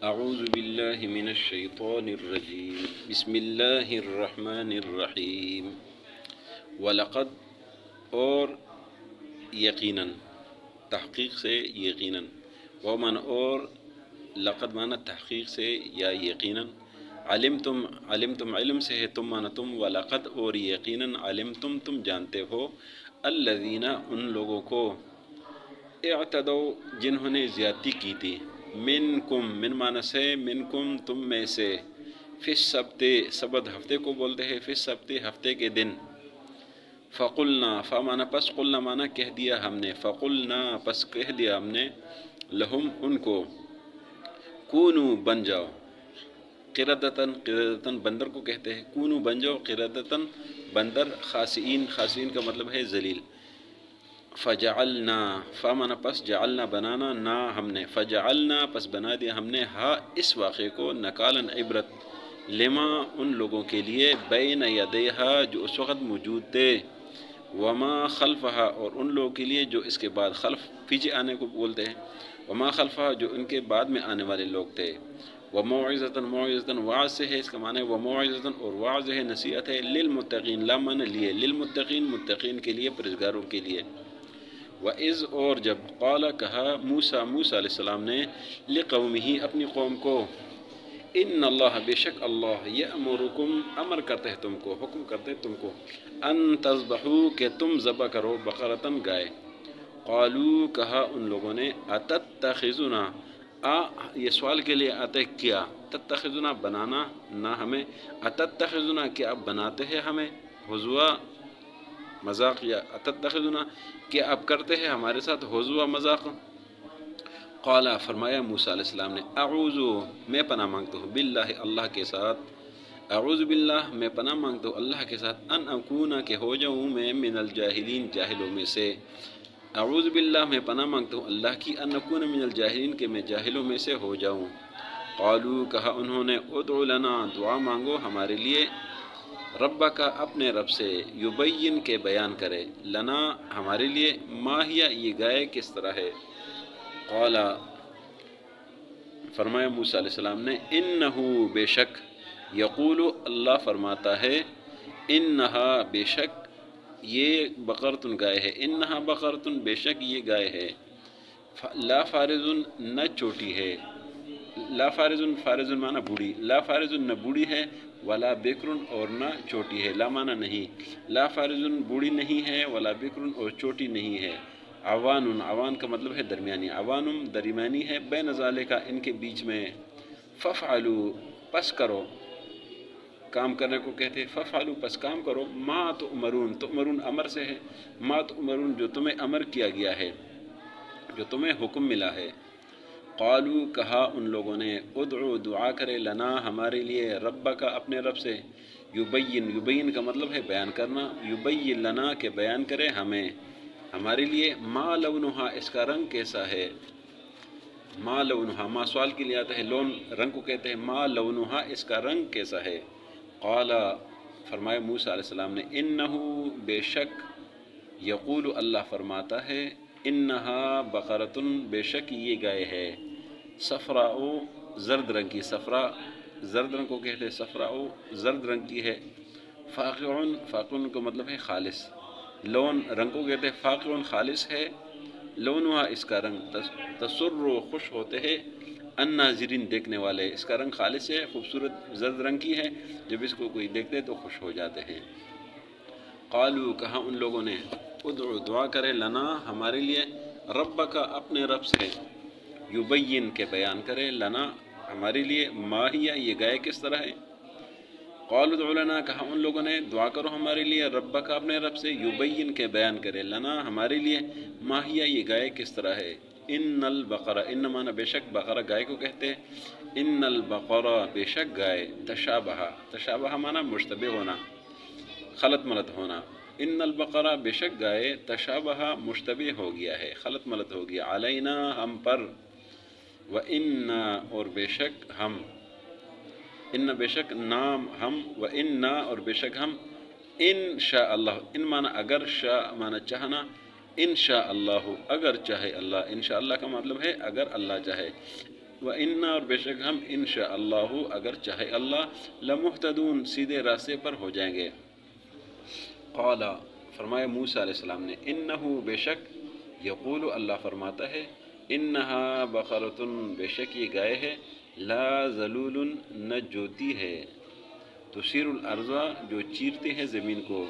اعوذ باللہ من الشیطان الرجیم بسم اللہ الرحمن الرحیم وَلَقَدْ اور یقیناً تحقیق سے یقیناً اور لقد مانا تحقیق سے یا یقیناً علمتم علم سے ہے تم مانا تم وَلَقَدْ اور یقیناً علمتم تم جانتے ہو الذین ان لوگوں کو اعتدوا جنہوں نے زیادتی کی تھی منکم من مانا سے منکم تم میں سے فی السبت سبت ہفتے کو بولتے ہیں فی السبت ہفتے کے دن فقلنا فمانا پس قلنا مانا کہہ دیا ہم نے فقلنا پس کہہ دیا ہم نے لہم ان کو کونو بن جاؤ قردتن بندر کو کہتے ہیں کونو بن جاؤ قردتن بندر خاسئین کا مطلب ہے ذلیل فجعلنا فمانا پس جعلنا بنانا نا ہم نے فجعلنا پس بنا دیا ہم نے ہا اس واقعے کو نکالا عبرت لما ان لوگوں کے لیے بین یدیہا جو اس وقت موجود تھے وما خلفہا اور ان لوگوں کے لیے جو اس کے بعد خلف پیچھے آنے کو بولتے ہیں وما خلفہا جو ان کے بعد میں آنے والے لوگ تھے وموعظۃ وعظ سے ہے اس کا معنی وموعظۃ اور وعظ ہے نصیحت ہے للمتقین لا معنی لیے للمتقین متقین کے لیے پرہیزگاروں کے لیے وَإِذْ اور جب قال کہا موسیٰ علیہ السلام نے لقومہ اپنی قوم کو ان اللہ بے شک اللہ یأمرکم امر کرتے ہیں تم کو حکم کرتے ہیں تم کو ان تذبحوا کہ تم ذبح کرو بقرتن گائے قالوا کہا ان لوگوں نے اتتخذنا یہ سوال کے لیے آتے کیا تتخذنا بنانا نہ ہمیں اتتخذنا کیا آپ بناتے ہیں ہمیں ہزوا مذاق یا اتتخذنا کہ آپ کرتے ہیں ہمارے ساتھ ہزوا مذاق قال فرمایا موسیٰ علیہ السلام نے اعوذ میں پناہ مانگتا ہوں باللہ اللہ کے ساتھ اعوذ باللہ میں پناہ مانگتا ہوں اللہ کے ساتھ ان اکونا کہ ہو جاؤں میں من الجاہلین جاہلوں میں سے اعوذ باللہ میں پناہ مانگتا ہوں اللہ کی ان اکونا من الجاہلین کہ میں جاہلوں میں سے ہو جاؤں قالوا کہا انہوں نے ادعو لنا دعا مانگو ہمارے لیے رب کا اپنے رب سے یبین کے بیان کرے لنا ہمارے لیے ماہیا یہ گائے کس طرح ہے قال فرمایا موسیٰ علیہ السلام نے انہو بے شک یقول اللہ فرماتا ہے انہا بے شک یہ بقرتن گائے ہے انہا بقرتن بے شک یہ گائے ہے لا فارزن نہ چوٹی ہے لا فارزن فارزن مانا بوڑھی لا فارزن نہ بوڑھی ہے ولا بکرن اور نہ چوٹی ہے لا مانا نہیں لا فارزن بوڑھی نہیں ہے ولا بکرن اور چوٹی نہیں ہے عوان کا مطلب ہے درمیانی عوانم درمیانی ہے بین ذالک ان کے بیچ میں ففعلوا پس کرو کام کرنے کو کہتے ہیں ففعلوا پس کام کرو ما تؤمرون امر سے ہے ما تؤمرون جو تمہیں امر کیا گیا ہے جو تمہیں حکم ملا ہے قالوا کہا ان لوگوں نے ادعو دعا کرے لنا ہمارے لیے رب کا اپنے رب سے یبین کا مطلب ہے بیان کرنا یبین لنا کہ بیان کرے ہمیں ہمارے لیے ما لونہا اس کا رنگ کیسا ہے ما لونہا ما سوال کے لیے آتا ہے لون رنگ کو کہتے ہیں ما لونہا اس کا رنگ کیسا ہے قال فرمایا موسیٰ علیہ السلام نے انہو بے شک یقول اللہ فرماتا ہے انہا بقرتن بے شک یہ گائے ہے صفراء زرد رنگ کی صفرا زرد رنگ کو کہتے ہیں صفراء زرد رنگ کی ہے فاقعن کو مطلب ہے خالص لون رنگ کو کہتے ہیں فاقعن خالص ہے لونہا اس کا رنگ تسر خوش ہوتے ہیں الناظرین دیکھنے والے اس کا رنگ خالص ہے خوبصورت زرد رنگ کی ہے جب اس کو کوئی دیکھتے تو خوش ہو جاتے ہیں قالوا کہا ان لوگوں نے ادعو دعا کرے لنا ہمارے لیے رب کا اپنے رب سے یبین کے بیان کرے لنا ہمارے لیے ماہیا یہ گائے کس طرح ہے قالوا ادعو لنا کہا ان لوگوں نے دعا کرو ہمارے لیے رب کا اپنے رب سے یبین کے بیان کرے لنا ہمارے لیے ماہیا یہ گائے کس طرح ہے ان البقرہ ان مانا بے شک بقرہ گائے کو کہتے ہیں ان البقرہ بے شک گائے تشابہ مانا مشتبہ ہونا خلط ملط ہونا ان البقرہ بے شک گائے تشابہ مشتبہ ہو گیا ہے خلط ملط ہو گیا علینا ہم پر وَإِنَّا اور بے شک ہم ان بے شک نام ہم وَإِنَّا اور بے شک ہم انشاء اللہ ان مانا اگر شاء مانا چاہنا انشاء اللہ اگر چاہے اللہ انشاء اللہ کا مطلب ہے اگر اللہ چاہے وَإِنَّا اور بے شک ہم انشاءاللہ اگر چاہے اللہ لمحتدون سیدھے راستے پر ہو جائیں گے۔ قال فرمایا موسیٰ علیہ السلام نے انہو بے شک یقول اللہ فرماتا ہے انہا بقرۃ بے شک یہ گائے ہے لا ذلول نہ جوتی ہے تثیر الارض جو چیرتے ہیں زمین کو،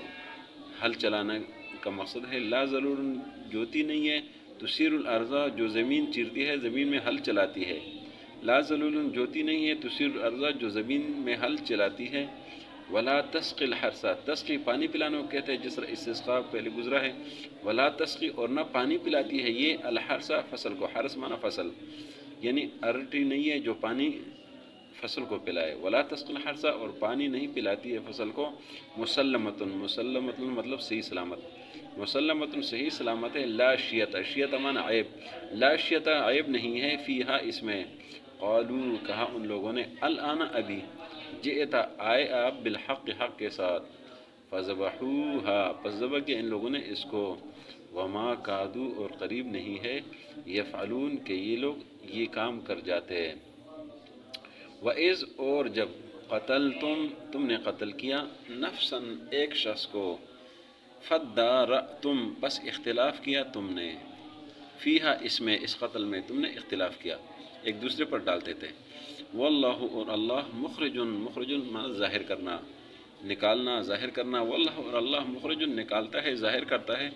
ہل چلانا کا مقصد ہے، لا ذلول جوتی نہیں ہے، تثیر الارض جو زمین چیرتی ہے، زمین میں ہل چلاتی ہے، لا ذلول جوتی نہیں ہے، تثیر الارض جو زمین میں ہل چلاتی ہے، ولا تسقی الحرث تسقی پانی پلانا کو کہتے ہیں، جس طرح استسقاء پہلے گزرا ہے، ولا تسقی اور نہ پانی پلاتی ہے یہ الحرث فصل کو، حرث مانا فصل، یعنی ارٹی نہیں ہے جو پانی فصل کو پلائے، ولا تسقی الحرث اور پانی نہیں پلاتی ہے فصل کو، مسلمتن مسلمتن مطلب صحیح سلامت، مسلمتن صحیح سلامت ہے، لا شیت شیت مانا عیب، لا شیت عیب نہیں ہے، فیہا اس میں، قالو کہا ان لوگوں نے الآن ابھی، جئتا آئے آپ بالحق حق کے ساتھ، فذبحوها پس ذبح کیا ان لوگوں نے اس کو، وما کادو اور قریب نہیں ہے، یفعلون کہ یہ لوگ یہ کام کر جاتے ہیں، وَإِذْ اور جب قتلتم تم نے قتل کیا نفسا ایک شخص کو، فَادَّارَأْتُمْ بس اختلاف کیا تم نے، فیہا اس میں اس قتل میں تم نے اختلاف کیا، ایک دوسرے پر ڈالتے تھے، واللہ اور اللہ مخرجن مانا ظاہر کرنا، نکالنا ظاہر کرنا، واللہ اور اللہ مخرجن نکالتا ہے ظاہر کرتا ہے،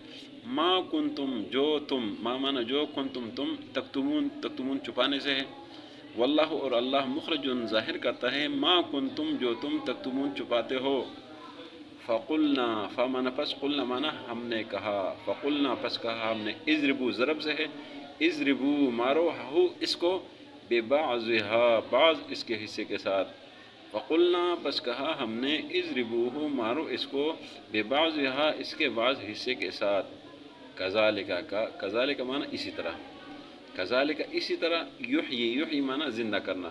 ما کنتم جو تم، ما مانا جو کنتم تم، تکتمون چھپانے سے ہے، واللہ اور اللہ مخرجن ظاہر کرتا ہے، ما کنتم جو تم تکتمون چھپاتے ہو، فقلنا فمانا پس قلنا مانا ہم نے کہا، فقلنا پس کہا ہم نے، اضربو ضرب سے ہے، اضربو مارو ہو اس کو، ببعضها بعض اس کے حصے کے ساتھ، فقلنا پس کہا ہم نے اضربوہ مارو اس کو، ببعضها اس کے بعض حصے کے ساتھ، کذالک مانا اسی طرح، کذالک اسی طرح، یحیی مانا زندہ کرنا،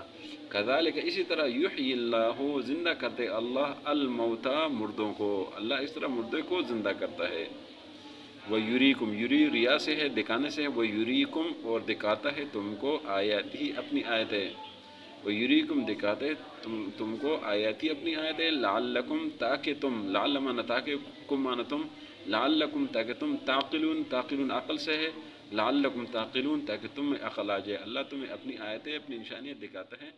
کذالک اسی طرح یحیی اللہ زندہ کرتے اللہ الموتى مردوں کو، اللہ اس طرح مردے کو زندہ کرتا ہے، وَيُرِيكُمْ یُری ریا سے ہے دکھانے سے ہے، وَيُرِيكُمْ اور دکھاتا ہے تم کو آیاتی اپنی آیتیں، وَيُرِيكُمْ دکھاتے تم کو آیاتی اپنی آیتیں، لعلکم تاکہ تم، لعل مانا تاکہ، کم مانا تم، لعلکم تاکہ تم، تعقلون عقل سے ہے، لعلکم تعقلون تاکہ تم میں عقل آ جائے، اللہ تمہیں اپنی آیتیں اپنی نشانیاں دکھاتا ہے